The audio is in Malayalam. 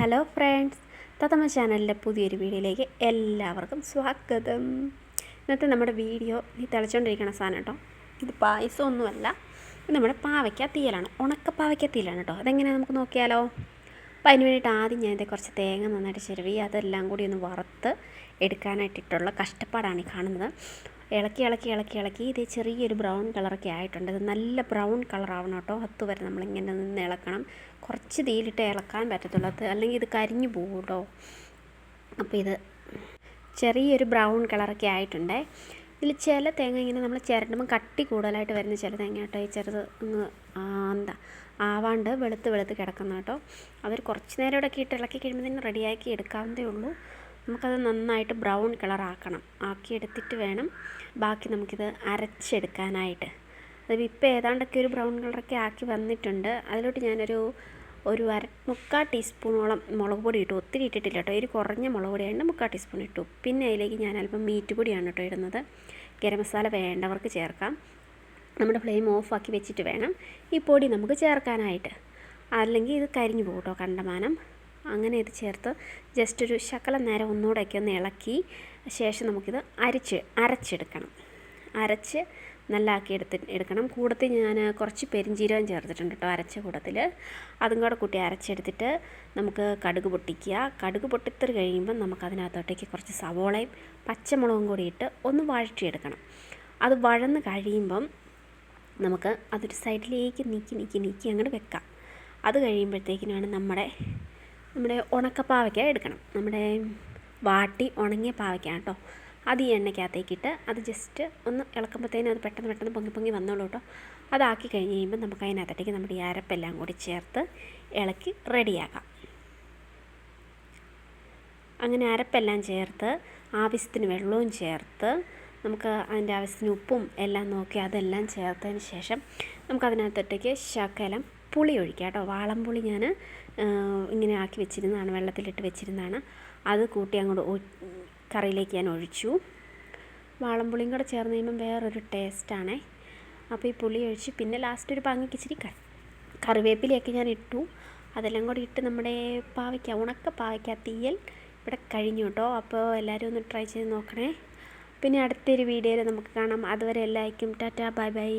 ഹലോ ഫ്രണ്ട്സ്, തത്തമ്മ ചാനലിൻ്റെ പുതിയൊരു വീഡിയോയിലേക്ക് എല്ലാവർക്കും സ്വാഗതം. ഇന്നത്തെ നമ്മുടെ വീഡിയോ ഈ തിളച്ചുകൊണ്ടിരിക്കുന്ന സാധനം കേട്ടോ. ഇത് പായസമൊന്നുമല്ല, ഇത് നമ്മുടെ പാവയ്ക്ക തീയലാണ്, ഉണക്ക പാവയ്ക്ക തീയലാണ് കേട്ടോ. അതെങ്ങനെ നമുക്ക് നോക്കിയാലോ? അപ്പോൾ അതിന് വേണ്ടിയിട്ട് ആദ്യം ഞാൻ കുറച്ച് തേങ്ങ നന്നായിട്ട് ചിരവി അതെല്ലാം കൂടി ഒന്ന് വറുത്ത് എടുക്കാനായിട്ടിട്ടുള്ള കഷ്ടപ്പാടാണ് ഈ കാണുന്നത്. ഇളക്കി ഇത് ചെറിയൊരു ബ്രൗൺ കളറൊക്കെ ആയിട്ടുണ്ട്. ഇത് നല്ല ബ്രൗൺ കളറാവണം കേട്ടോ. അതുവരെ നമ്മളിങ്ങനെ നിന്ന് ഇളക്കണം. കുറച്ച് തീയിലിട്ട് ഇളക്കാൻ പറ്റത്തുള്ളൂ, അത് അല്ലെങ്കിൽ ഇത് കരിഞ്ഞു പോകും കേട്ടോ. അപ്പോൾ ഇത് ചെറിയൊരു ബ്രൗൺ കളറൊക്കെ ആയിട്ടുണ്ട്. ഇതിൽ ചില തേങ്ങ ഇങ്ങനെ നമ്മൾ ചിരണ്ടുമ്പോൾ കട്ടി കൂടുതലായിട്ട് വരുന്ന ചില തേങ്ങ കേട്ടോ. ഈ ചെറുത് ആവാണ്ട് വെളുത്ത് കിടക്കുന്ന കേട്ടോ. അവർ കുറച്ച് നേരം ഇവിടെയൊക്കെ ഇട്ട് ഇളക്കി കഴിയുമ്പോൾ റെഡിയാക്കി എടുക്കാവുന്നതേ ഉള്ളൂ. നമുക്കത് നന്നായിട്ട് ബ്രൗൺ കളറാക്കണം. ആക്കിയെടുത്തിട്ട് വേണം ബാക്കി നമുക്കിത് അരച്ചെടുക്കാനായിട്ട്. അത് ഇപ്പോൾ ഏതാണ്ടൊക്കെ ഒരു ബ്രൗൺ കളറൊക്കെ ആക്കി വന്നിട്ടുണ്ട്. അതിലോട്ട് ഞാനൊരു 3/4 ടീസ്പൂണോളം മുളക് പൊടി ഇട്ടു. ഒത്തിരി ഇട്ടിട്ടില്ല കേട്ടോ. ഒരു കുറഞ്ഞ മുളക് പൊടിയായിട്ട് 3/4 ടീസ്പൂൺ ഇട്ടു. പിന്നെ അതിലേക്ക് ഞാൻ അല്പം മീറ്റ് പൊടിയാണ് കേട്ടോ ഇടുന്നത്. ഗരം മസാല വേണ്ടവർക്ക് ചേർക്കാം. നമ്മുടെ ഫ്ലെയിം ഓഫാക്കി വെച്ചിട്ട് വേണം ഈ പൊടി നമുക്ക് ചേർക്കാനായിട്ട്, അല്ലെങ്കിൽ ഇത് കരിഞ്ഞു പോകും കേട്ടോ കണ്ടമാനം. അങ്ങനെ ഇത് ചേർത്ത് ജസ്റ്റ് ഒരു ശകലം നേരം ഒന്നുകൂടെയൊക്കെ ഒന്ന് ഇളക്കി ശേഷം നമുക്കിത് അരച്ചെടുക്കണം. അരച്ച് നല്ല ആക്കി എടുക്കണം. കൂടത്തിൽ ഞാൻ കുറച്ച് പെരിഞ്ചീരകം ചേർത്തിട്ടുണ്ട് കേട്ടോ അരച്ച കൂടത്തിൽ. അതും കൂടെ കൂട്ടി അരച്ചെടുത്തിട്ട് നമുക്ക് കടുക് പൊട്ടിക്കുക. കടുക് പൊട്ടിത്തറി കഴിയുമ്പം നമുക്കതിനകത്തോട്ടേക്ക് കുറച്ച് സവോളയും പച്ചമുളകും കൂടി ഇട്ട് ഒന്ന് വഴറ്റിയെടുക്കണം. അത് വഴന്ന് കഴിയുമ്പം നമുക്ക് അതൊരു സൈഡിലേക്ക് നീക്കി അങ്ങോട്ട് വെക്കാം. അത് കഴിയുമ്പോഴത്തേക്കിനാണ് നമ്മുടെ ഉണക്കപ്പാവയ്ക്ക എടുക്കണം. നമ്മുടെ വാട്ടി ഉണങ്ങിയ പാവയ്ക്കാണ് കേട്ടോ. അത് ഈ എണ്ണയ്ക്കകത്തേക്കിട്ട് അത് ജസ്റ്റ് ഒന്ന് ഇളക്കുമ്പോഴത്തേനും അത് പെട്ടെന്ന് പൊങ്ങി വന്നോളൂ കേട്ടോ. അതാക്കി കഴിഞ്ഞ് കഴിയുമ്പോൾ നമുക്ക് അതിനകത്തേക്ക് നമ്മുടെ ഈ അരപ്പെല്ലാം കൂടി ചേർത്ത് ഇളക്കി റെഡിയാക്കാം. അങ്ങനെ അരപ്പെല്ലാം ചേർത്ത് ആവശ്യത്തിന് വെള്ളവും ചേർത്ത് നമുക്ക് അതിൻ്റെ ആവശ്യത്തിന് ഉപ്പും എല്ലാം നോക്കി അതെല്ലാം ചേർത്തതിന് ശേഷം നമുക്കതിനകത്തേക്ക് ശകലം പുളി ഒഴിക്കുക കേട്ടോ. വാളംപുളി ഞാൻ ഇങ്ങനെ ആക്കി വെച്ചിരുന്നതാണ്, വെള്ളത്തിലിട്ട് വെച്ചിരുന്നതാണ്. അത് കൂട്ടി അങ്ങോട്ട് കറിയിലേക്ക് ഞാൻ ഒഴിച്ചു. വാളംപുളിയും കൂടെ ചേർന്ന് കഴിയുമ്പം വേറൊരു ടേസ്റ്റാണേ. അപ്പോൾ ഈ പുളി ഒഴിച്ച് പിന്നെ ലാസ്റ്റ് ഒരു ഭംഗിക്ക് ഇച്ചിരി കറിവേപ്പിലയൊക്കെ ഞാൻ ഇട്ടു. അതെല്ലാം കൂടി ഇട്ട് നമ്മുടെ ഉണക്ക പാവയ്ക്ക തീയൽ ഇവിടെ കഴിഞ്ഞു കേട്ടോ. അപ്പോൾ എല്ലാവരും ഒന്ന് ട്രൈ ചെയ്ത് നോക്കണേ. പിന്നെ അടുത്തൊരു വീഡിയോയിൽ നമുക്ക് കാണാം. അതുവരെ എല്ലാവർക്കും ടാറ്റാ, ബൈ.